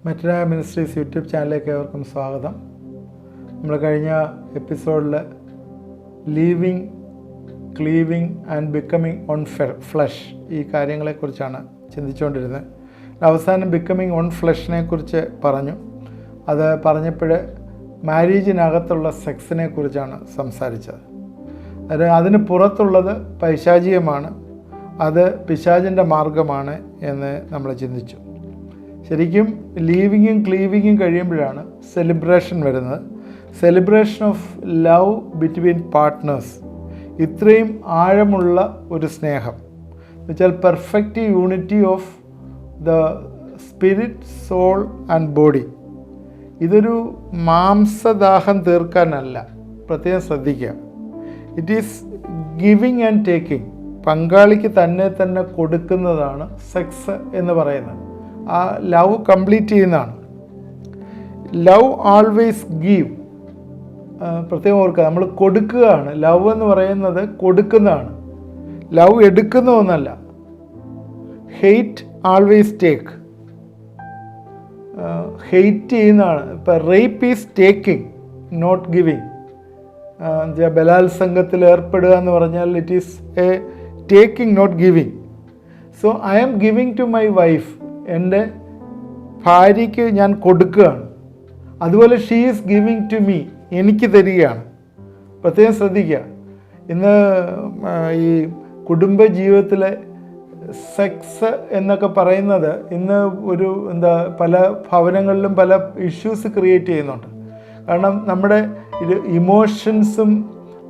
മെറ്റന ministries YouTube ചാനലിലേക്ക് ഏവർക്കും സ്വാഗതം. നമ്മൾ കഴിഞ്ഞ എപ്പിസോഡിൽ leaving, cleaving and becoming one flesh ഈ കാര്യങ്ങളെക്കുറിച്ചാണ് ചിന്തിച്ചുകൊണ്ടിരുന്നത്. അവസാനം ബിക്കമിങ് ഓൺ ഫ്ലഷിനെ കുറിച്ച് പറഞ്ഞു. അത് പറഞ്ഞപ്പോൾ മാരേജിനകത്തുള്ള സെക്സിനെ കുറിച്ചാണ് സംസാരിച്ചത്. അതിന് പുറത്തുള്ളത് പൈശാചികമാണ്, അത് പിശാചിൻ്റെ മാർഗമാണ് എന്ന് നമ്മൾ ചിന്തിച്ചു. ശരിക്കും ലീവിങ്ങും ക്ലീവിങ്ങും കഴിയുമ്പോഴാണ് സെലിബ്രേഷൻ വരുന്നത്. Celebration of love between partners. ഇത്രയും ആഴമുള്ള ഒരു സ്നേഹം എന്നുവെച്ചാൽ perfect unity of the spirit, soul and body. ഇതൊരു മാംസദാഹം തീർക്കാനല്ല, പ്രത്യേകം ശ്രദ്ധിക്കുക. It is giving and taking. പങ്കാളിക്ക് തന്നെ കൊടുക്കുന്നതാണ് സെക്സ് എന്ന് പറയുന്നത്. ആ ലവ് കംപ്ലീറ്റ് ചെയ്യുന്നതാണ്. Love always give. പ്രത്യേകം ഓർക്കുക, നമ്മൾ കൊടുക്കുകയാണ്. ലവ് എന്ന് പറയുന്നത് കൊടുക്കുന്നതാണ്, ലവ് എടുക്കുന്ന ഒന്നല്ല. Hate always take. ഹെയ്റ്റ് ചെയ്യുന്നതാണ്. ഇപ്പം rape is taking, not giving. ബലാത്സംഗത്തിൽ ഏർപ്പെടുക എന്ന് പറഞ്ഞാൽ it is a taking, not giving. So I am giving to my wife. എൻ്റെ ഭാര്യയ്ക്ക് ഞാൻ കൊടുക്കുകയാണ്. അതുപോലെ she is giving to me, എനിക്ക് തരികയാണ്. പ്രത്യേകം ശ്രദ്ധിക്കുക. ഇന്ന് ഈ കുടുംബ ജീവിതത്തിലെ സെക്സ് എന്നൊക്കെ പറയുന്നത് ഇന്ന് ഒരു പല ഭവനങ്ങളിലും പല ഇഷ്യൂസ് ക്രിയേറ്റ് ചെയ്യുന്നുണ്ട്. കാരണം നമ്മുടെ ഇമോഷൻസും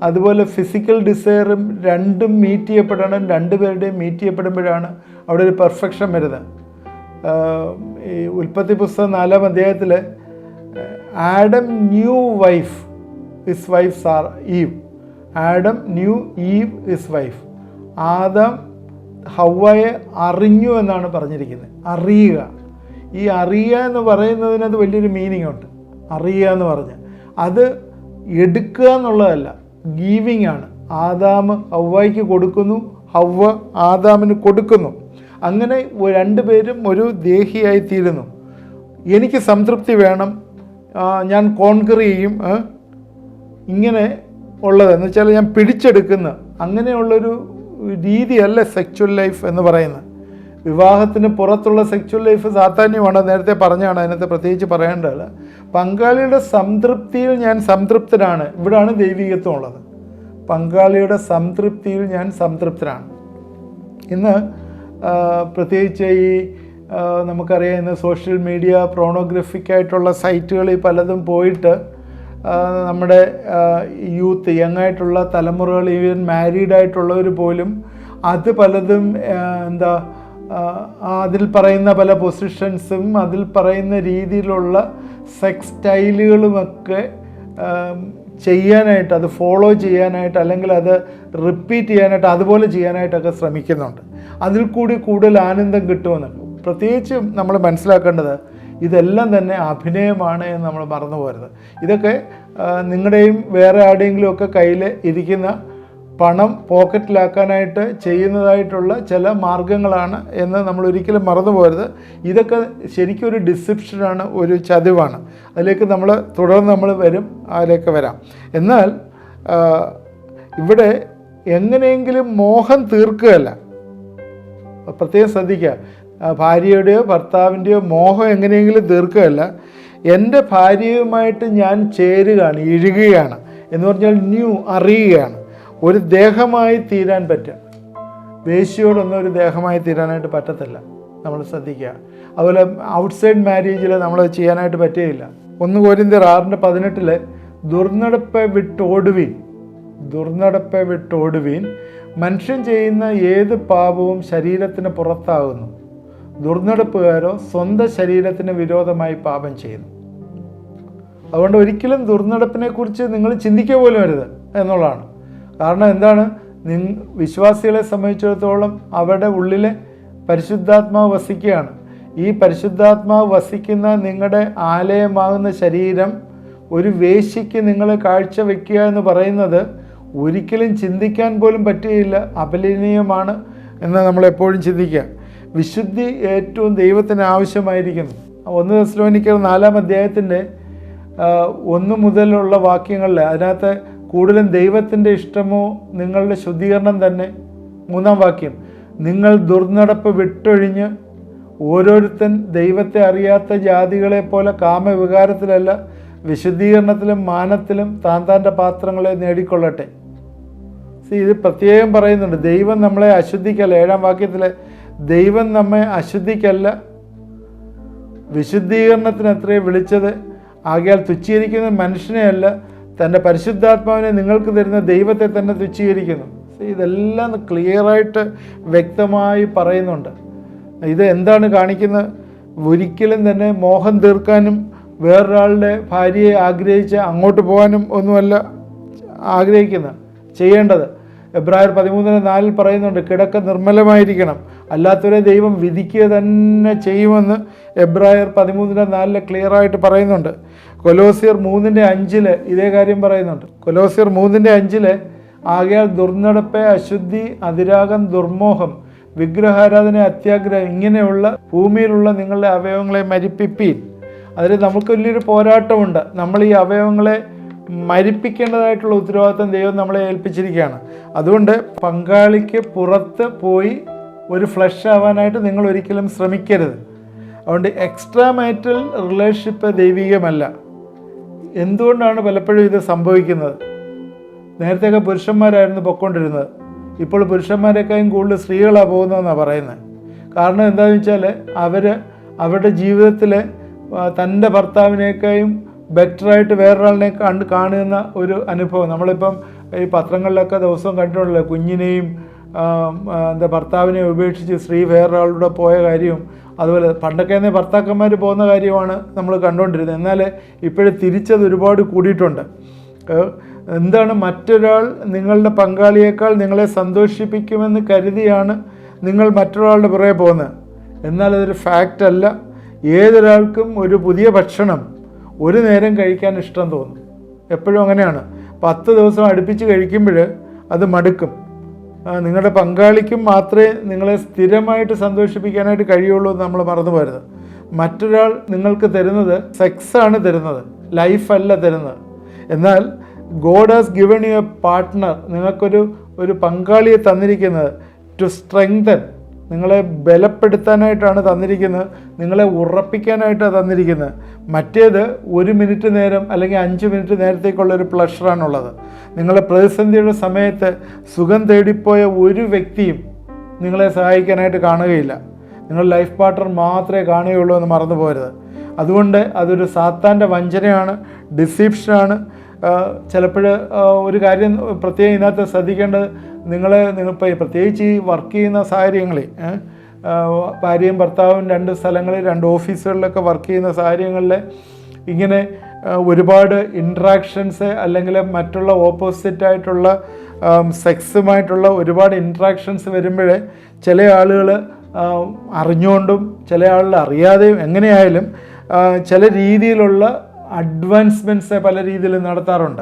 അതുപോലെ ഫിസിക്കൽ ഡിസയറും രണ്ടും മീറ്റ് ചെയ്യപ്പെടണം. രണ്ടുപേരുടെയും മീറ്റ് ചെയ്യപ്പെടുമ്പോഴാണ് അവിടെ ഒരു പെർഫെക്ഷൻ വരുന്നത്. ഈ ഉൽപ്പത്തി പുസ്തകം 4-ാം അധ്യായത്തിൽ Adam knew wife, his wife's are Eve. Adam knew Eve his wife. ആദം ഹവ്വയെ അറിഞ്ഞു എന്നാണ് പറഞ്ഞിരിക്കുന്നത്. അറിയുക. ഈ അറിയുക എന്ന് പറയുന്നതിനത് വലിയൊരു മീനിങ് ഉണ്ട്. അറിയുക എന്ന് പറഞ്ഞാൽ അത് എടുക്കുക എന്നുള്ളതല്ല, ഗീവിങ് ആണ്. ആദാം ഹവ്വയ്ക്ക് കൊടുക്കുന്നു, ഹവ്വ ആദാമിന് കൊടുക്കുന്നു. അങ്ങനെ രണ്ടുപേരും ഒരു ദേഹിയായിത്തീരുന്നു. എനിക്ക് സംതൃപ്തി വേണം, ഞാൻ കോൺകർ ചെയ്യും, ഇങ്ങനെ ഉള്ളതെന്ന് വെച്ചാൽ ഞാൻ പിടിച്ചെടുക്കുന്ന അങ്ങനെയുള്ളൊരു രീതിയല്ല സെക്ച്വൽ ലൈഫ് എന്ന് പറയുന്നത്. വിവാഹത്തിന് പുറത്തുള്ള സെക്ച്വൽ ലൈഫ് സാധാന്യമാണ്. നേരത്തെ പറഞ്ഞാണ്, അതിനകത്ത് പ്രത്യേകിച്ച് പറയേണ്ടത്. പങ്കാളിയുടെ സംതൃപ്തിയിൽ ഞാൻ സംതൃപ്തനാണ്. ഇവിടാണ് ദൈവികത്വം ഉള്ളത്. പങ്കാളിയുടെ സംതൃപ്തിയിൽ ഞാൻ സംതൃപ്തനാണ്. ഇന്ന് പ്രത്യേകിച്ച് ഈ നമുക്കറിയാം, ഇന്ന് സോഷ്യൽ മീഡിയ പ്രോണോഗ്രഫിക്കായിട്ടുള്ള സൈറ്റുകളിൽ പലതും പോയിട്ട് നമ്മുടെ യൂത്ത്, യങ്ങായിട്ടുള്ള തലമുറകൾ, ഈവൻ മാരീഡായിട്ടുള്ളവർ പോലും അത് പലതും അതിൽ പറയുന്ന പല പൊസിഷൻസും അതിൽ പറയുന്ന രീതിയിലുള്ള സെക്സ് സ്റ്റൈലുകളുമൊക്കെ ചെയ്യാനായിട്ട്, അത് ഫോളോ ചെയ്യാനായിട്ട്, അല്ലെങ്കിൽ അത് റിപ്പീറ്റ് ചെയ്യാനായിട്ട്, അതുപോലെ ചെയ്യാനായിട്ടൊക്കെ ശ്രമിക്കുന്നുണ്ട്. അതിൽ കൂടി കൂടുതൽ ആനന്ദം കിട്ടുമെന്നൊക്കെ. പ്രത്യേകിച്ച് നമ്മൾ മനസ്സിലാക്കേണ്ടത് ഇതെല്ലാം തന്നെ അഭിനയമാണ് എന്ന് നമ്മൾ മറന്നു പോകരുത്. ഇതൊക്കെ നിങ്ങളുടെയും വേറെ ആരുടെയെങ്കിലും ഒക്കെ കയ്യിൽ ഇരിക്കുന്ന പണം പോക്കറ്റിലാക്കാനായിട്ട് ചെയ്യുന്നതായിട്ടുള്ള ചില മാർഗങ്ങളാണ് എന്ന് നമ്മൾ ഒരിക്കലും മറന്നു പോകരുത്. ഇതൊക്കെ ശരിക്കും ഒരു ഡിസെപ്ഷനാണ്, ഒരു ചതിവാണ്. അതിലേക്ക് നമ്മൾ തുടർന്ന് നമ്മൾ അതിലേക്ക് വരാം. എന്നാൽ ഇവിടെ എങ്ങനെയെങ്കിലും മോഹം തീർക്കുകയല്ല. പ്രത്യേകം ശ്രദ്ധിക്കുക. ഭാര്യയുടെയോ ഭർത്താവിൻ്റെയോ മോഹം എങ്ങനെയെങ്കിലും തീർക്കുകയല്ല. എൻ്റെ ഭാര്യയുമായിട്ട് ഞാൻ ചേരുകയാണ്, ഇഴുകുകയാണ് എന്ന് പറഞ്ഞാൽ ന്യൂ, അറിയുകയാണ്. ഒരു ദേഹമായി തീരാൻ പറ്റുക. വേശ്യയോടൊന്നും ഒരു ദേഹമായി തീരാനായിട്ട് പറ്റത്തില്ല. നമ്മൾ ശ്രദ്ധിക്കുക. അതുപോലെ ഔട്ട്സൈഡ് മാരേജിൽ നമ്മൾ ചെയ്യാനായിട്ട് പറ്റുകയില്ല. 1 കൊരിന്ത്യർ 6:18 ദുർനടപ്പെ വിട്ടോടുവീൻ. മനുഷ്യൻ ചെയ്യുന്ന ഏത് പാപവും ശരീരത്തിന് പുറത്താകുന്നു. ദുർനടപ്പുകാരോ സ്വന്തം ശരീരത്തിന് വിരോധമായി പാപം ചെയ്യുന്നു. അതുകൊണ്ട് ഒരിക്കലും ദുർനടപ്പിനെ കുറിച്ച് നിങ്ങൾ ചിന്തിക്കുക പോലും അരുത് എന്നുള്ളതാണ്. കാരണം എന്താണ്? വിശ്വാസികളെ സംബന്ധിച്ചിടത്തോളം അവരുടെ ഉള്ളിലെ പരിശുദ്ധാത്മാവ് വസിക്കുകയാണ്. ഈ പരിശുദ്ധാത്മാവ് വസിക്കുന്ന നിങ്ങളുടെ ആലയമാകുന്ന ശരീരം ഒരു വേശ്യയ്ക്ക് നിങ്ങൾ കാഴ്ചവെക്കുക എന്ന് പറയുന്നത് ഒരിക്കലും ചിന്തിക്കാൻ പോലും പറ്റുകയില്ല, അപലപനീയമാണ് എന്ന് നമ്മളെപ്പോഴും ചിന്തിക്കുക. വിശുദ്ധി ഏറ്റവും ദൈവത്തിന് ആവശ്യമായിരിക്കുന്നു. 1 തെസ്സലോനിക്കർ 4-ാം അധ്യായത്തിൻ്റെ 1 മുതലുള്ള വാക്യങ്ങളിൽ അതിനകത്ത് കൂടുതലും ദൈവത്തിൻ്റെ ഇഷ്ടമോ നിങ്ങളുടെ ശുദ്ധീകരണം തന്നെ. 3-ാം വാക്യം, നിങ്ങൾ ദുർനടപ്പ് വിട്ടൊഴിഞ്ഞ് ഓരോരുത്തൻ ദൈവത്തെ അറിയാത്ത ജാതികളെ പോലെ കാമവികാരത്തിലല്ല വിശുദ്ധീകരണത്തിലും മാനത്തിലും താൻ്റെ പാത്രങ്ങളെ നേടിക്കൊള്ളട്ടെ. ഇത് പ്രത്യേകം പറയുന്നുണ്ട്, ദൈവം നമ്മളെ അശുദ്ധിക്കല്ല. 7-ാം വാക്യത്തിൽ ദൈവം നമ്മെ അശുദ്ധിക്കല്ല വിശുദ്ധീകരണത്തിന് അത്രേ വിളിച്ചത്. ആകയാൽ തുച്ഛീകരിക്കുന്ന മനുഷ്യനെയല്ല, തൻ്റെ പരിശുദ്ധാത്മാവിനെ നിങ്ങൾക്ക് തരുന്ന ദൈവത്തെ തന്നെ തുച്ഛീകരിക്കുന്നു. ഇതെല്ലാം ക്ലിയറായിട്ട് വ്യക്തമായി പറയുന്നുണ്ട്. ഇത് എന്താണ് കാണിക്കുന്നത്? ഒരിക്കലും തന്നെ മോഹം തീർക്കാനും വേറൊരാളുടെ ഭാര്യയെ ആഗ്രഹിച്ച് അങ്ങോട്ട് പോകാനും ഒന്നുമല്ല ആഗ്രഹിക്കുന്നത്, ചെയ്യേണ്ടത്. എബ്രായർ 13:4 പറയുന്നുണ്ട്, കിടക്ക നിർമ്മലമായിരിക്കണം, അല്ലാത്തവരെ ദൈവം വിധിക്കുക തന്നെ ചെയ്യുമെന്ന് എബ്രായർ 13:4 ക്ലിയറായിട്ട് പറയുന്നുണ്ട്. കൊലോസ്യർ 3:5 ഇതേ കാര്യം പറയുന്നുണ്ട്. കൊലോസ്യർ 3:5 ആകയാൽ ദുർനടപ്പ്, അശുദ്ധി, അതിരാഗം, ദുർമോഹം, വിഗ്രഹാരാധന, അത്യാഗ്രഹം ഇങ്ങനെയുള്ള ഭൂമിയിലുള്ള നിങ്ങളുടെ അവയവങ്ങളെ മരിപ്പിപ്പീൻ. അതിൽ നമുക്ക് വലിയൊരു പോരാട്ടമുണ്ട്. നമ്മൾ ഈ അവയവങ്ങളെ മരിപ്പിക്കേണ്ടതായിട്ടുള്ള ഉത്തരവാദിത്വം ദൈവം നമ്മളെ ഏൽപ്പിച്ചിരിക്കുകയാണ്. അതുകൊണ്ട് പങ്കാളിക്ക് പുറത്ത് പോയി ഒരു ഫ്ലഷ് ആവാനായിട്ട് നിങ്ങൾ ഒരിക്കലും ശ്രമിക്കരുത്. അതുകൊണ്ട് എക്സ്ട്രാ മാരിറ്റൽ റിലേഷൻഷിപ്പ് ദൈവികമല്ല. എന്തുകൊണ്ടാണ് പലപ്പോഴും ഇത് സംഭവിക്കുന്നത്? നേരത്തെയൊക്കെ പുരുഷന്മാരായിരുന്നു പൊയ്ക്കൊണ്ടിരുന്നത്, ഇപ്പോൾ പുരുഷന്മാരെക്കാളും കൂടുതൽ സ്ത്രീകളാണ് പോകുന്നതെന്നാണ് പറയുന്നത്. കാരണം എന്താണെന്ന് വെച്ചാൽ അവരുടെ ജീവിതത്തിൽ തൻ്റെ ഭർത്താവിനേക്കാളും ബെറ്ററായിട്ട് വേറൊരാളിനെ കാണുന്ന ഒരു അനുഭവം. നമ്മളിപ്പം ഈ പത്രങ്ങളിലൊക്കെ ദിവസവും കണ്ടിട്ടുണ്ടല്ലോ, കുഞ്ഞിനെയും ഭർത്താവിനെയും ഉപേക്ഷിച്ച് സ്ത്രീ വേറൊരാളുടെ പോയ കാര്യവും. അതുപോലെ പണ്ടൊക്കെ തന്നെ ഭർത്താക്കന്മാർ പോകുന്ന കാര്യമാണ് നമ്മൾ കണ്ടുകൊണ്ടിരുന്നത്. എന്നാൽ ഇപ്പോഴും തിരിച്ചത് ഒരുപാട് കൂടിയിട്ടുണ്ട്. എന്താണ്, മറ്റൊരാൾ നിങ്ങളുടെ പങ്കാളിയേക്കാൾ നിങ്ങളെ സന്തോഷിപ്പിക്കുമെന്ന് കരുതിയാണ് നിങ്ങൾ മറ്റൊരാളുടെ പുറകെ പോകുന്നത്. എന്നാൽ അതൊരു ഫാക്റ്റ് അല്ല. ഏതൊരാൾക്കും ഒരു പുതിയ ഭക്ഷണം ഒരു നേരം കഴിക്കാൻ ഇഷ്ടം തോന്നും. എപ്പോഴും അങ്ങനെയാണ്. 10 ദിവസം അടുപ്പിച്ച് കഴിക്കുമ്പോൾ അത് മടുക്കും. നിങ്ങളുടെ പങ്കാളിക്കും മാത്രമേ നിങ്ങളെ സ്ഥിരമായിട്ട് സന്തോഷിപ്പിക്കാനായിട്ട് കഴിയുള്ളൂ എന്ന് നമ്മൾ മറന്നു പോരുത്. മറ്റൊരാൾ നിങ്ങൾക്ക് തരുന്നത് സെക്സാണ് തരുന്നത്, ലൈഫല്ല തരുന്നത്. എന്നാൽ God has given U A partner, നിങ്ങൾക്കൊരു പങ്കാളിയെ തന്നിരിക്കുന്നത് ടു സ്ട്രെങ്തൻ, നിങ്ങളെ ബലപ്പെടുത്താനായിട്ടാണ് തന്നിരിക്കുന്നത്, നിങ്ങളെ ഉറപ്പിക്കാനായിട്ടാണ് തന്നിരിക്കുന്നത്. മറ്റേത് 1 മിനിറ്റ് നേരം അല്ലെങ്കിൽ 5 മിനിറ്റ് നേരത്തേക്കുള്ളൊരു പ്ലഷറാണുള്ളത്. നിങ്ങളുടെ പ്രതിസന്ധിയുടെ സമയത്ത് സുഖം തേടിപ്പോയ ഒരു വ്യക്തിയും നിങ്ങളെ സഹായിക്കാനായിട്ട് കാണുകയില്ല. നിങ്ങൾ ലൈഫ് പാർട്ട്ണർ മാത്രമേ കാണുകയുള്ളൂ എന്ന് മറന്നു പോരുത്. അതുകൊണ്ട് അതൊരു സാത്താൻ്റെ വഞ്ചനയാണ്, ഡിസീപ്ഷനാണ്. ചിലപ്പോൾ ഒരു കാര്യം പ്രത്യേകം ഇതിനകത്ത് ശ്രദ്ധിക്കേണ്ടത്, നിങ്ങൾ പ്രത്യേകിച്ച് ഈ വർക്ക് ചെയ്യുന്ന സാഹചര്യങ്ങളിൽ, ഭാര്യയും ഭർത്താവും 2 സ്ഥലങ്ങളിൽ 2 ഓഫീസുകളിലൊക്കെ വർക്ക് ചെയ്യുന്ന സാഹചര്യങ്ങളിൽ ഇങ്ങനെ ഒരുപാട് ഇൻട്രാക്ഷൻസ് അല്ലെങ്കിൽ മറ്റുള്ള ഓപ്പോസിറ്റായിട്ടുള്ള സെക്സുമായിട്ടുള്ള ഒരുപാട് ഇൻട്രാക്ഷൻസ് വരുമ്പോൾ ചില ആളുകൾ അറിഞ്ഞുകൊണ്ടും ചില ആളുകൾ അറിയാതെയും എങ്ങനെയായാലും ചില രീതിയിലുള്ള അഡ്വാൻസ്മെൻറ്റ്സ് പല രീതിയിൽ നടത്താറുണ്ട്.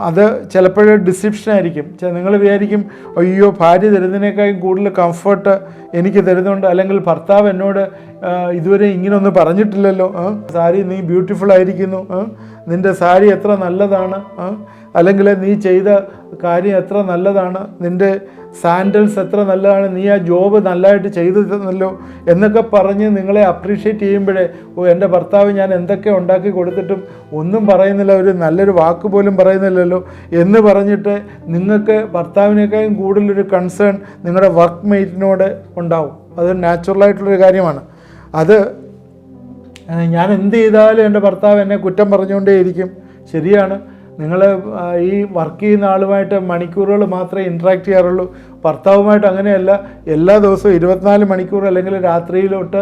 അത് ചിലപ്പോൾ ഡിസിപ്ഷനായിരിക്കും. നിങ്ങൾ വിചാരിക്കും, അയ്യോ ഭാര്യ തരുന്നതിനേക്കാളും കൂടുതൽ കംഫർട്ട് എനിക്ക് തരുന്നുണ്ട്, അല്ലെങ്കിൽ ഭർത്താവ് എന്നോട് ഇതുവരെ ഇങ്ങനെയൊന്നും പറഞ്ഞിട്ടില്ലല്ലോ, സാരി നീ ബ്യൂട്ടിഫുൾ ആയിരിക്കുന്നു, നിൻ്റെ സാരി എത്ര നല്ലതാണ്, അല്ലെങ്കിൽ നീ ചെയ്ത കാര്യം എത്ര നല്ലതാണ്, നിൻ്റെ സാൻഡൽസ് എത്ര നല്ലതാണ്, നീ ആ ജോബ് നല്ലതായിട്ട് ചെയ്തു തന്നല്ലോ എന്നൊക്കെ പറഞ്ഞ് നിങ്ങളെ അപ്രീഷിയേറ്റ് ചെയ്യുമ്പോഴേ, എൻ്റെ ഭർത്താവ് ഞാൻ എന്തൊക്കെ ഉണ്ടാക്കി കൊടുത്തിട്ടും ഒന്നും പറയുന്നില്ല, ഒരു നല്ലൊരു വാക്ക് പോലും പറയുന്നില്ലല്ലോ എന്ന് പറഞ്ഞിട്ട് നിങ്ങൾക്ക് ഭർത്താവിനേക്കാളും കൂടുതലൊരു കൺസേൺ നിങ്ങളുടെ വർക്ക് മേറ്റിനോട് ഉണ്ടാവും. അത് നാച്ചുറലായിട്ടുള്ളൊരു കാര്യമാണ്. അത് ഞാൻ എന്ത് ചെയ്താലും എൻ്റെ ഭർത്താവ് എന്നെ കുറ്റം പറഞ്ഞുകൊണ്ടേയിരിക്കും. ശരിയാണ്, നിങ്ങൾ ഈ വർക്ക് ചെയ്യുന്ന ആളുമായിട്ട് മണിക്കൂറുകൾ മാത്രമേ ഇൻട്രാക്ട് ചെയ്യാറുള്ളൂ. ഭർത്താവുമായിട്ട് അങ്ങനെയല്ല. എല്ലാ ദിവസവും 24 മണിക്കൂർ അല്ലെങ്കിൽ രാത്രിയിലോട്ട്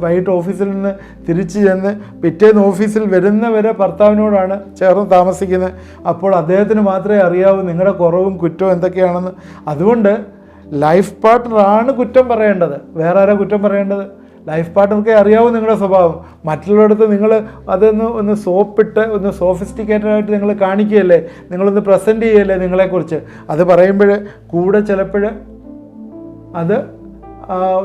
വൈകിട്ട് ഓഫീസിൽ നിന്ന് തിരിച്ച് ചെന്ന് പിറ്റേന്ന് ഓഫീസിൽ വരുന്നവരെ ഭർത്താവിനോടാണ് ചേർന്ന് താമസിക്കുന്നത്. അപ്പോൾ അദ്ദേഹത്തിന് മാത്രമേ അറിയാവൂ നിങ്ങളുടെ കുറവും കുറ്റവും എന്തൊക്കെയാണെന്ന്. അതുകൊണ്ട് ലൈഫ് പാർട്ട്ണറാണ് കുറ്റം പറയേണ്ടത്, വേറെ ആരാ കുറ്റം പറയേണ്ടത്? ലൈഫ് പാർട്ട്ണർക്കേ അറിയാവൂ നിങ്ങളുടെ സ്വഭാവം. മറ്റുള്ളവരടുത്ത് നിങ്ങൾ ഒന്ന് സോപ്പിട്ട് ഒന്ന് സോഫിസ്റ്റിക്കേറ്റഡ് ആയിട്ട് നിങ്ങൾ കാണിക്കുകയല്ലേ, നിങ്ങളൊന്ന് പ്രസൻറ്റ് ചെയ്യല്ലേ നിങ്ങളെക്കുറിച്ച്. അത് പറയുമ്പോൾ കൂടെ ചിലപ്പോൾ അത്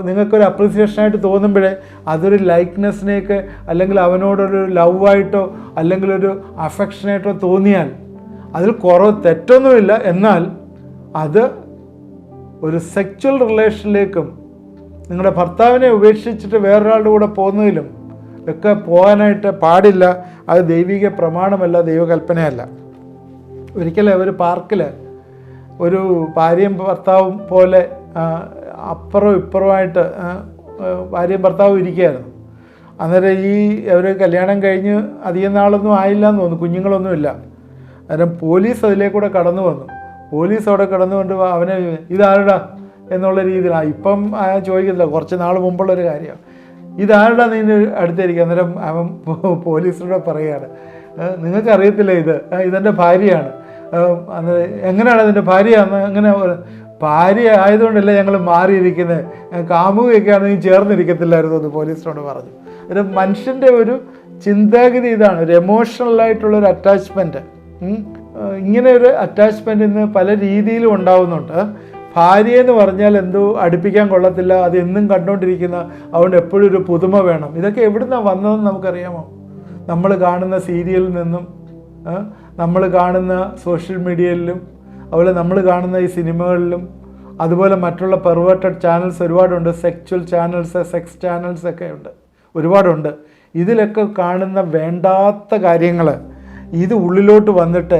നിങ്ങൾക്കൊരു അപ്രിസിയേഷനായിട്ട് തോന്നുമ്പോഴേ അതൊരു ലൈക്ക്നെസ്സിനേക്ക് അല്ലെങ്കിൽ അവനോടൊരു ലവായിട്ടോ അല്ലെങ്കിൽ ഒരു അഫെക്ഷനായിട്ടോ തോന്നിയാൽ അതിൽ തെറ്റൊന്നുമില്ല. എന്നാൽ അത് ഒരു സെക്ച്വൽ റിലേഷനിലേക്കും നിങ്ങളുടെ ഭർത്താവിനെ ഉപേക്ഷിച്ചിട്ട് വേറൊരാളുടെ കൂടെ പോകുന്നതിലും ഒക്കെ പോകാനായിട്ട് പാടില്ല. അത് ദൈവിക പ്രമാണമല്ല, ദൈവകൽപ്പനയല്ല. ഒരിക്കലും ഒരു പാർക്കിൽ ഒരു ഭാര്യയും ഭർത്താവും പോലെ അപ്പുറവും ഇപ്പുറമായിട്ട് ഭാര്യയും ഭർത്താവും ഇരിക്കുകയായിരുന്നു. അന്നേരം അവർ കല്യാണം കഴിഞ്ഞ് അധികം നാളൊന്നും ആയില്ല എന്ന് തോന്നുന്നു, കുഞ്ഞുങ്ങളൊന്നുമില്ല. അന്നേരം പോലീസ് അതിലേക്കൂടെ കടന്നു വന്നു. പോലീസ് അവിടെ കടന്നുകൊണ്ട് അവനെ ഇതാരടാ എന്നുള്ള രീതിയിലാണ്. ഇപ്പം ചോദിക്കുന്നില്ല, കുറച്ച് നാൾ മുമ്പുള്ളൊരു കാര്യമാണ്. ഇതാരടാ നിൻ്റെ അടുത്തിരിക്കുക. അന്നേരം അവൻ പോലീസിനോട് പറയുകയാണ്, നിങ്ങൾക്കറിയത്തില്ല ഇതെൻ്റെ ഭാര്യയാണ്. അന്നേരം എങ്ങനെയാണ് അതിൻ്റെ ഭാര്യയാണെന്ന്? അങ്ങനെ ഭാര്യ ആയതുകൊണ്ടല്ലേ ഞങ്ങൾ മാറിയിരിക്കുന്നത്, കാമുകയൊക്കെയാണ് നീ ചേർന്നിരിക്കത്തില്ലായിരുന്നു എന്ന് പോലീസിനോട് പറഞ്ഞു. ഒരു മനുഷ്യൻ്റെ ഒരു ചിന്താഗതി ഇതാണ്, ഒരു എമോഷണലായിട്ടുള്ളൊരു അറ്റാച്ച്മെൻറ്റ്. ഇങ്ങനെ ഒരു അറ്റാച്ച്മെൻറ്റ് ഇന്ന് പല രീതിയിലും ഉണ്ടാവുന്നുണ്ട്. ഭാര്യ എന്ന് പറഞ്ഞാൽ എന്തോ അടുപ്പിക്കാൻ കൊള്ളത്തില്ല, അത് എന്നും കണ്ടുകൊണ്ടിരിക്കുന്ന, അതുകൊണ്ട് എപ്പോഴും ഒരു പുതുമ വേണം. ഇതൊക്കെ എവിടുന്നാണ് വന്നതെന്ന് നമുക്കറിയാമോ? നമ്മൾ കാണുന്ന സീരിയലിൽ നിന്നും, നമ്മൾ കാണുന്ന സോഷ്യൽ മീഡിയയിലും, അതുപോലെ നമ്മൾ കാണുന്ന ഈ സിനിമകളിലും, അതുപോലെ മറ്റുള്ള പെർവേർട്ടഡ് ചാനൽസ് ഒരുപാടുണ്ട്. സെക്ച്വൽ ചാനൽസ്, സെക്സ് ചാനൽസ് ഒക്കെ ഉണ്ട്, ഒരുപാടുണ്ട്. ഇതിലൊക്കെ കാണുന്ന വേണ്ടാത്ത കാര്യങ്ങൾ ഇത് ഉള്ളിലോട്ട് വന്നിട്ട്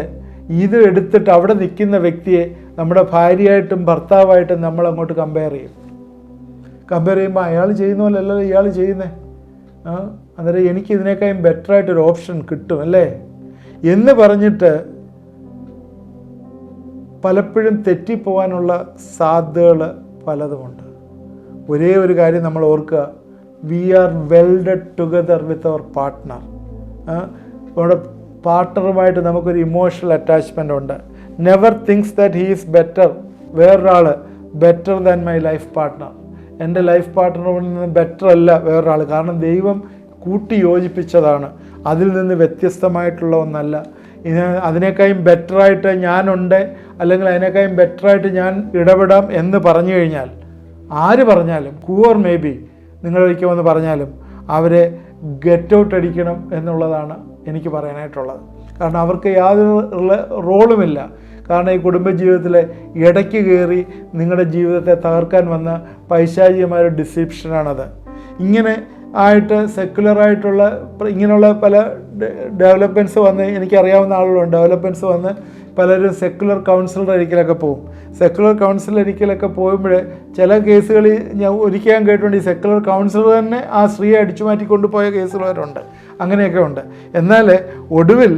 ഇത് എടുത്തിട്ട് അവിടെ നിൽക്കുന്ന വ്യക്തിയെ നമ്മുടെ ഭാര്യയായിട്ടും ഭർത്താവായിട്ടും നമ്മൾ അങ്ങോട്ട് കമ്പയർ ചെയ്യുമ്പോൾ അയാൾ ചെയ്യുന്ന പോലെ അല്ലല്ലോ ഇയാൾ ചെയ്യുന്നത്. അന്നേരം എനിക്ക് ഇതിനേക്കാളും ബെറ്ററായിട്ടൊരു ഓപ്ഷൻ കിട്ടും അല്ലേ എന്ന് പറഞ്ഞിട്ട് പലപ്പോഴും തെറ്റിപ്പോകാനുള്ള സാധ്യതകൾ പലതുമുണ്ട്. ഒരേ ഒരു കാര്യം നമ്മൾ ഓർക്കുക, we are welded together with our partner. നമ്മുടെ പാർട്ട്ണറുമായിട്ട് നമുക്കൊരു ഇമോഷണൽ അറ്റാച്ച്മെൻ്റ് ഉണ്ട്. Never thinks that he is better, വേറൊരാൾ better than my life partner. എൻ്റെ ലൈഫ് പാർട്ട്ണറിൽ നിന്ന് ബെറ്റർ അല്ല വേറൊരാൾ. കാരണം ദൈവം കൂട്ടി യോജിപ്പിച്ചതാണ്, അതിൽ നിന്ന് വ്യത്യസ്തമായിട്ടുള്ള ഒന്നല്ല. അതിനേക്കാളും ബെറ്ററായിട്ട് ഞാനുണ്ട്, അല്ലെങ്കിൽ അതിനേക്കാളും ബെറ്ററായിട്ട് ഞാൻ ഇടപെടാം എന്ന് പറഞ്ഞു കഴിഞ്ഞാൽ, ആര് പറഞ്ഞാലും, കൂവർ മേ ബി നിങ്ങളൊരിക്കൽ വന്ന് പറഞ്ഞാലും അവരെ ഗെറ്റ് ഔട്ട് അടിക്കണം എന്നുള്ളതാണ് എനിക്ക് പറയാനായിട്ടുള്ളത്. കാരണം അവർക്ക് യാതൊരു റോളുമില്ല. കാരണം ഈ കുടുംബജീവിതത്തിലെ ഇടയ്ക്ക് കയറി നിങ്ങളുടെ ജീവിതത്തെ തകർക്കാൻ വന്ന പൈശാചികമായ ഡിസിപ്ഷനാണത്. ഇങ്ങനെ ആയിട്ട് സെക്കുലറായിട്ടുള്ള ഇങ്ങനെയുള്ള പല ഡെവലപ്മെൻറ്റ്സ് വന്ന്, എനിക്കറിയാവുന്ന ആളുകളുണ്ട്, ഡെവലപ്മെൻറ്റ്സ് വന്ന് പലരും സെക്കുലർ കൗൺസിലർ ഒരിക്കലൊക്കെ പോകും. സെക്കുലർ കൗൺസിലർ ഒരിക്കലൊക്കെ പോകുമ്പോൾ ചില കേസുകളിൽ ഞാൻ ഒരിക്കലും കേട്ടിട്ടുണ്ട്, ഈ സെക്കുലർ കൗൺസിലർ തന്നെ ആ സ്ത്രീയെ അടിച്ചു മാറ്റിക്കൊണ്ട് പോയ കേസുള്ളവരുണ്ട്, അങ്ങനെയൊക്കെ ഉണ്ട്. എന്നാൽ ഒടുവിൽ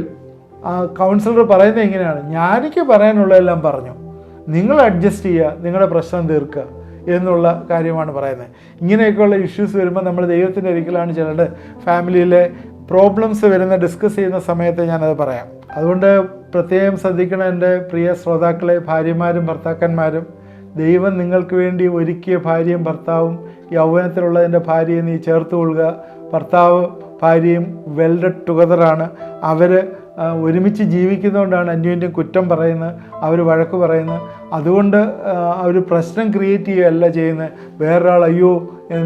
ആ കൗൺസിലർ പറയുന്നത് എങ്ങനെയാണ്, ഞാനെനിക്ക് പറയാനുള്ളതെല്ലാം പറഞ്ഞു, നിങ്ങൾ അഡ്ജസ്റ്റ് ചെയ്യുക, നിങ്ങളുടെ പ്രശ്നം തീർക്കുക എന്നുള്ള കാര്യമാണ് പറയുന്നത്. ഇങ്ങനെയൊക്കെയുള്ള ഇഷ്യൂസ് വരുമ്പോൾ നമ്മൾ ദൈവത്തിൻ്റെ ഒരിക്കലാണ് ചിലരുടെ ഫാമിലിയിലെ പ്രോബ്ലംസ് വരുന്ന ഡിസ്കസ് ചെയ്യുന്ന സമയത്ത് ഞാനത് പറയാം. അതുകൊണ്ട് പ്രത്യേകം ശ്രദ്ധിക്കണം എൻ്റെ പ്രിയ ശ്രോതാക്കളെ, ഭാര്യമാരും ഭർത്താക്കന്മാരും. ദൈവം നിങ്ങൾക്ക് വേണ്ടി ഒരുക്കിയ ഭാര്യയും ഭർത്താവും, യൗവനത്തിലുള്ളതിൻ്റെ ഭാര്യയെ നീ ചേർത്ത് കൊള്ളുക. ഭർത്താവ് ഭാര്യയും വെൽഡഡ് ടുഗദറാണ്. അവർ ഒരുമിച്ച് ജീവിക്കുന്നതുകൊണ്ടാണ് അന്യോന്യം കുറ്റം പറയുന്നത്, അവർ വഴക്ക് പറയുന്നത്. അതുകൊണ്ട് ഒരു പ്രശ്നം ക്രിയേറ്റ് ചെയ്യുകയല്ല ചെയ്യുന്നത്. വേറൊരാൾ അയ്യോ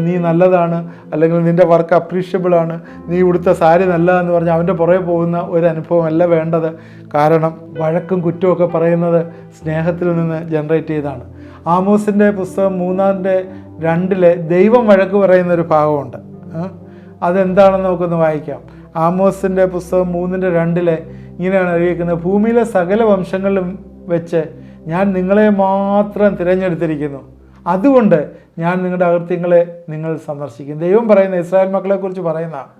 നീ നല്ലതാണ്, അല്ലെങ്കിൽ നിൻ്റെ വർക്ക് അപ്രീഷ്യബിളാണ്, നീ ഇവിടുത്തെ സാരി നല്ലതെന്ന് പറഞ്ഞ് അവൻ്റെ പുറകെ പോകുന്ന ഒരു അനുഭവമല്ല വേണ്ടത്. കാരണം വഴക്കും കുറ്റമൊക്കെ പറയുന്നത് സ്നേഹത്തിൽ നിന്ന് ജനറേറ്റ് ചെയ്താണ്. ആമോസിൻ്റെ പുസ്തകം 3:2 ദൈവം വഴക്ക് പറയുന്നൊരു ഭാഗമുണ്ട്. അതെന്താണെന്ന് നമുക്കൊന്ന് വായിക്കാം. ആമോസിൻ്റെ പുസ്തകം 3:2 ഇങ്ങനെയാണ് എഴുതിയിരിക്കുന്നത്, ഭൂമിയിലെ സകല വംശങ്ങളിലും വെച്ച് ഞാൻ നിങ്ങളെ മാത്രം തിരഞ്ഞെടുത്തിരിക്കുന്നു, അതുകൊണ്ട് ഞാൻ നിങ്ങളുടെ അകൃത്യങ്ങളെ നിങ്ങൾ സന്ദർശിക്കും. ദൈവം പറയുന്ന ഇസ്രായേൽ മക്കളെക്കുറിച്ച് പറയുന്നതാണ്.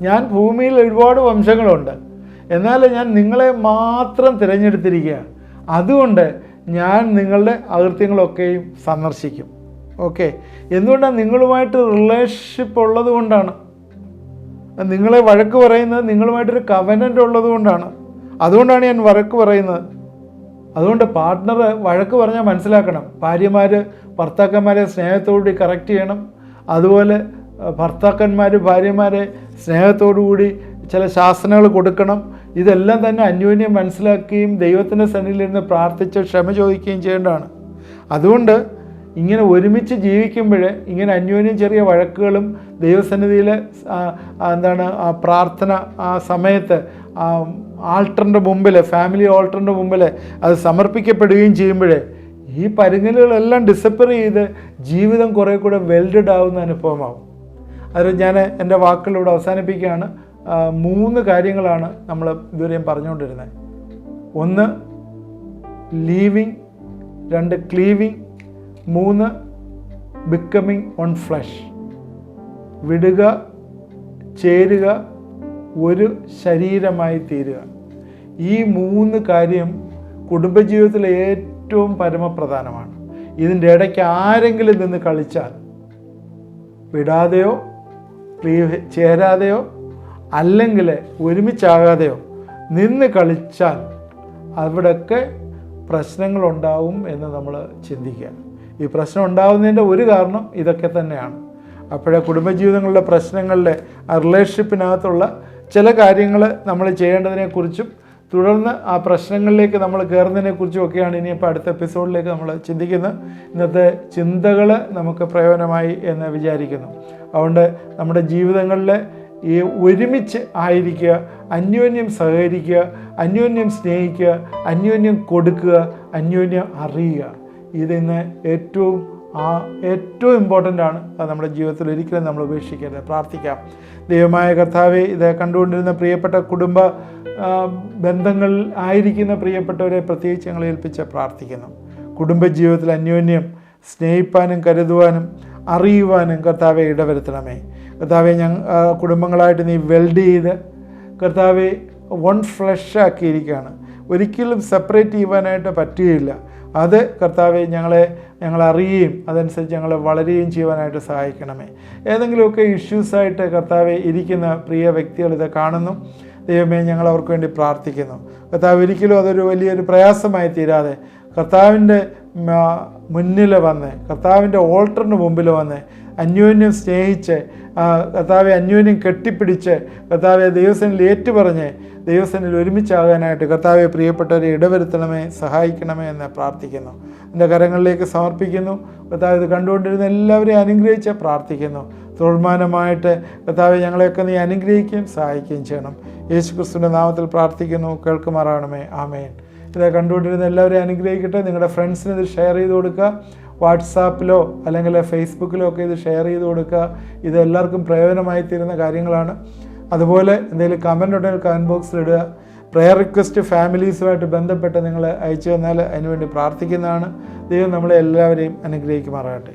ഞാൻ ഭൂമിയിൽ ഒരുപാട് വംശങ്ങളുണ്ട്, എന്നാൽ ഞാൻ നിങ്ങളെ മാത്രം തിരഞ്ഞെടുത്തിരിക്കുക, അതുകൊണ്ട് ഞാൻ നിങ്ങളുടെ അകൃത്യങ്ങളൊക്കെയും സന്ദർശിക്കും. ഓക്കെ, എന്തുകൊണ്ടാണ്? നിങ്ങളുമായിട്ട് റിലേഷൻഷിപ്പ് ഉള്ളത് കൊണ്ടാണ്. നിങ്ങളെ വഴക്ക് പറയുന്നത് നിങ്ങളുമായിട്ടൊരു കവനൻ്റ് ഉള്ളത് കൊണ്ടാണ്. അതുകൊണ്ടാണ് ഞാൻ വഴക്ക് പറയുന്നത്. അതുകൊണ്ട് പാർട്ട്ണർ വഴക്ക് പറഞ്ഞാൽ മനസ്സിലാക്കണം, ഭാര്യമാർ ഭർത്താക്കന്മാരെ സ്നേഹത്തോടുകൂടി കറക്റ്റ് ചെയ്യണം. അതുപോലെ ഭർത്താക്കന്മാർ ഭാര്യമാരെ സ്നേഹത്തോടുകൂടി ചില ശാസനകൾ കൊടുക്കണം. ഇതെല്ലാം തന്നെ അന്യോന്യം മനസ്സിലാക്കുകയും ദൈവത്തിൻ്റെ സന്നിധിയിലിരുന്ന് പ്രാർത്ഥിച്ച് ക്ഷമ ചോദിക്കുകയും ചെയ്യേണ്ടതാണ്. അതുകൊണ്ട് ഇങ്ങനെ ഒരുമിച്ച് ജീവിക്കുമ്പോൾ ഇങ്ങനെ അന്യോന്യം ചെറിയ വഴക്കുകളും ദൈവസന്നിധിയിൽ ആ പ്രാർത്ഥന ആ സമയത്ത് ആൾട്ടറിൻ്റെ മുമ്പിൽ, ഫാമിലി ആൾട്ടറിൻ്റെ മുമ്പിൽ അത് സമർപ്പിക്കപ്പെടുകയും ചെയ്യുമ്പോൾ ഈ പരുങ്ങലുകളെല്ലാം ഡിസപ്പർ ചെയ്ത് ജീവിതം കുറേ കൂടെ വെൽഡഡ് ആവുന്ന അനുഭവമാവും. അത് ഞാൻ എൻ്റെ വാക്കുകളിലൂടെ അവസാനിപ്പിക്കുകയാണ്. 3 കാര്യങ്ങളാണ് നമ്മൾ ഇതുവരെയും പറഞ്ഞുകൊണ്ടിരുന്നത്. 1 living, 2 cleaving, 3 becoming one flush. വിടുക, ചേരുക, ഒരു ശരീരമായി തീരുക. ഈ 3 കാര്യം കുടുംബജീവിതത്തിലെ ഏറ്റവും പരമപ്രധാനമാണ്. ഇതിൻ്റെ ഇടയ്ക്ക് ആരെങ്കിലും നിന്ന് കളിച്ചാൽ, വിടാതെയോ ചേരാതെയോ അല്ലെങ്കിൽ ഒരുമിച്ചാകാതെയോ നിന്ന് കളിച്ചാൽ അവിടെയൊക്കെ പ്രശ്നങ്ങളുണ്ടാവും എന്ന് നമ്മൾ ചിന്തിക്കുക. ഈ പ്രശ്നം ഉണ്ടാകുന്നതിൻ്റെ ഒരു കാരണം ഇതൊക്കെ തന്നെയാണ്. അപ്പോഴേ കുടുംബജീവിതങ്ങളുടെ പ്രശ്നങ്ങളിലെ ആ റിലേഷൻഷിപ്പിനകത്തുള്ള ചില കാര്യങ്ങൾ നമ്മൾ ചെയ്യേണ്ടതിനെക്കുറിച്ചും തുടർന്ന് ആ പ്രശ്നങ്ങളിലേക്ക് നമ്മൾ കയറുന്നതിനെക്കുറിച്ചും ഒക്കെയാണ് ഇനിയിപ്പോൾ അടുത്ത എപ്പിസോഡിലേക്ക് നമ്മൾ ചിന്തിക്കുന്നത്. ഇന്നത്തെ ചിന്തകൾ നമുക്ക് പ്രയോജനമായി എന്ന് വിചാരിക്കുന്നു. അതുകൊണ്ട് നമ്മുടെ ജീവിതങ്ങളിൽ ഈ ഒരുമിച്ച് ആയിരിക്കുക, അന്യോന്യം സഹകരിക്കുക, അന്യോന്യം സ്നേഹിക്കുക, അന്യോന്യം കൊടുക്കുക, അന്യോന്യം അറിയുക. ഇതിന്ന് ഏറ്റവും ഇമ്പോർട്ടൻ്റ് ആണ്. അത് നമ്മുടെ ജീവിതത്തിൽ ഒരിക്കലും നമ്മൾ ഉപേക്ഷിക്കരുത്. പ്രാർത്ഥിക്കാം. ദൈവമായ കർത്താവേ, ഇത് കണ്ടുകൊണ്ടിരുന്ന പ്രിയപ്പെട്ട കുടുംബ ബന്ധങ്ങളിൽ ആയിരിക്കുന്ന പ്രിയപ്പെട്ടവരെ പ്രത്യേകിച്ച് ഞങ്ങളെ ഏൽപ്പിച്ച് പ്രാർത്ഥിക്കുന്നു. കുടുംബജീവിതത്തിൽ അന്യോന്യം സ്നേഹിപ്പാനും കരുതുവാനും അറിയുവാനും കർത്താവെ ഇടവരുത്തണമേ. കർത്താവെ, കുടുംബങ്ങളായിട്ട് നീ വെൽഡ് ചെയ്ത് കർത്താവെ വൺ ഫ്ലഷ് ആക്കിയിരിക്കുകയാണ്. ഒരിക്കലും സെപ്പറേറ്റ് ചെയ്യുവാനായിട്ട് പറ്റുകയില്ല. അത് കർത്താവെ ഞങ്ങളെ അറിയുകയും അതനുസരിച്ച് ഞങ്ങളെ വളരുകയും ചെയ്യുവാനായിട്ട് സഹായിക്കണമേ. ഏതെങ്കിലുമൊക്കെ ഇഷ്യൂസായിട്ട് കർത്താവെ ഇരിക്കുന്ന പ്രിയ വ്യക്തികൾ ഇത് കാണുന്നു. ദൈവമേ, ഞങ്ങൾ അവർക്ക് വേണ്ടി പ്രാർത്ഥിക്കുന്നു. കർത്താവ് ഒരിക്കലും അതൊരു വലിയൊരു പ്രയാസമായി തീരാതെ കർത്താവിൻ്റെ മുന്നിൽ വന്ന്, കർത്താവിൻ്റെ ഓൾട്ടറിന് മുമ്പിൽ വന്ന് അന്യോന്യം സ്നേഹിച്ച് കർത്താവെ അന്യോന്യം കെട്ടിപ്പിടിച്ച് കർത്താവെ ദൈവസേനയിൽ ഏറ്റുപറഞ്ഞ് ദൈവസേനയിൽ ഒരുമിച്ചാകാനായിട്ട് കർത്താവെ പ്രിയപ്പെട്ടവരെ ഇടവരുത്തണമേ, സഹായിക്കണമേ എന്ന് പ്രാർത്ഥിക്കുന്നു. എൻ്റെ കരങ്ങളിലേക്ക് സമർപ്പിക്കുന്നു. കർത്താവ് ഇത് കണ്ടുകൊണ്ടിരുന്ന എല്ലാവരെയും അനുഗ്രഹിച്ച് പ്രാർത്ഥിക്കുന്നു. തുടർമാനമായിട്ട് കർത്താവെ ഞങ്ങളെയൊക്കെ നീ അനുഗ്രഹിക്കുകയും സഹായിക്കുകയും ചെയ്യണം. യേശുക്രിസ്തുവിൻ്റെ നാമത്തിൽ പ്രാർത്ഥിക്കുന്നു, കേൾക്കുമാറാകണമേ. ആമേൻ. ഇത് കണ്ടുകൊണ്ടിരുന്ന എല്ലാവരെയും അനുഗ്രഹിക്കട്ടെ. നിങ്ങളുടെ ഫ്രണ്ട്സിന് ഇത് ഷെയർ ചെയ്ത് കൊടുക്കുക. വാട്സാപ്പിലോ അല്ലെങ്കിൽ ഫേസ്ബുക്കിലോ ഒക്കെ ഇത് ഷെയർ ചെയ്ത് കൊടുക്കുക. ഇത് എല്ലാവർക്കും പ്രയോജനമായി തീരുന്ന കാര്യങ്ങളാണ്. അതുപോലെ എന്തെങ്കിലും കമൻ്റ് ഉണ്ടെങ്കിൽ കമൻറ്റ് ബോക്സിൽ ഇടുക. പ്രെയർ റിക്വസ്റ്റ് ഫാമിലീസുമായിട്ട് ബന്ധപ്പെട്ട് നിങ്ങൾ അയച്ചു തന്നാൽ അതിനുവേണ്ടി പ്രാർത്ഥിക്കുന്നതാണ്. ദൈവം നമ്മളെ എല്ലാവരെയും അനുഗ്രഹിക്കുമാറാകട്ടെ.